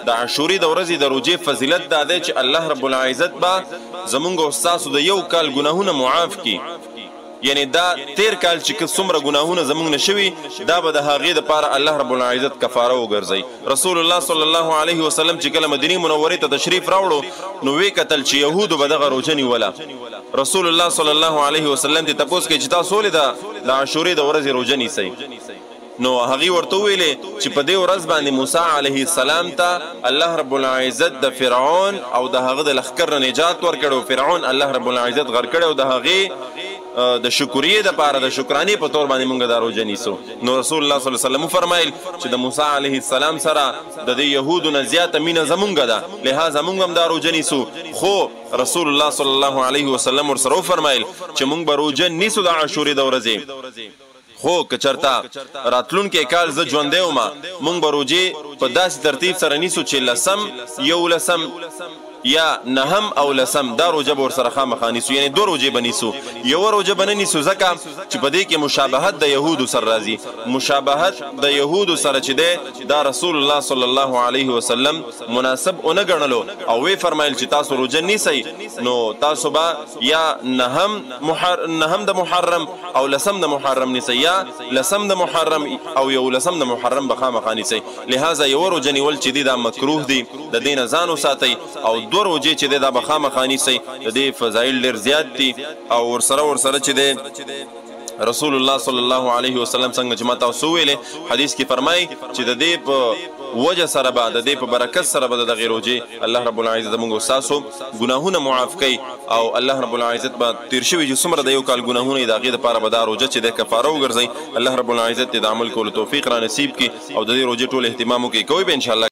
د عاشوري د ورځې د روژې فضیلت دا دی چې الله رب العزت به زمونږ او ستاسو د یو کال ګناهونه معاف کړي. یعنی دا تیر کال چې څومره ګناهونه زمونږ نه شوي دا به د هغې دپاره الله رب العزت کفاره وګرځوي. رسول الله صلی الله علیه وسلم چې کله مدینې منورې ته تشریف راوړو نو ویې کتل چې یهودو به دغه روژه نیوله. رسول الله صلی الله علیه وسلم ته تپوس کوي چې تاسو ولې د عاشورې د ورځې روژه نیسئ؟ نو هغې ورته وویلې چې په دې ورځ باندې موسی علیه السلام ته الله رب العزت د فرعون او د هغه د لښکر نه نجات ورکړ او فرعون الله رب العزت غرق کړی او د هغې د شکریې دپاره د شکرانې په طور باندې مونږ دا روژه نیسو. نو رسول الله صلی الله علیه وسلم وفرمایل چې د موسی علیه السلام سره د دې یهودو نه زیاته مینه زمونږ ده، لهذا مونږ هم دا روژه نیسو. خو رسول الله صلی الله علیه وسلم ورسره وفرمایل چې مونږ به روژه نیسو د عاشورې د ورځې، خو که چرته راتلونکی کال زه ژوندی ومه مونږ به روژې په داسې ترتیب سره نیسو چې لسم، یولسم یا نهم او لسم دا روژه به ورسره خامخا نیسو، یعنی دو روژې به نیسو. یوه روژه به نه نیسو ځکه چې په دې کې مشابهت د یهودو سره راځي. مشابهت د یهودو سره چې دی دا رسول الله صلی الله علیه وسلم مناسب ونه ګڼلو او وی فرمایل چې تاسو روژه نیسئ نو تاسو به یا نهم د محرم او لسم د محرم نیسئ، یا لسم د محرم او یولسم د محرم به خامخا نیسئ. لهذا یوه روژه نیول چې دی دا مکروه دی، د دې نه ځان وساتئ. او دو روژې چې دی دا به خامخا نیسئ، د دې فضایل ډېر زیات دي. او ورسره چې دی رسول الله صلی الله علیه وسلم څنګه چې ما تاسو وویلې حدیث کې فرمایي چې د دې په وجه سره به د دې په برکت سره به د دغې روژې الله رب العزت زموږ او ستاسو ګناهونه معاف کوي او الله رب العزت به تیر شوي چې څومره د یو کال ګناهونه یې د هغې دپاره به دا روژه چې دی کفاره وګرځوي. الله رب العزت د عمل کولو توفیق را نصیب کړي او د دې روژې ټول اهتمام وکړي. کوئ به انشاءالله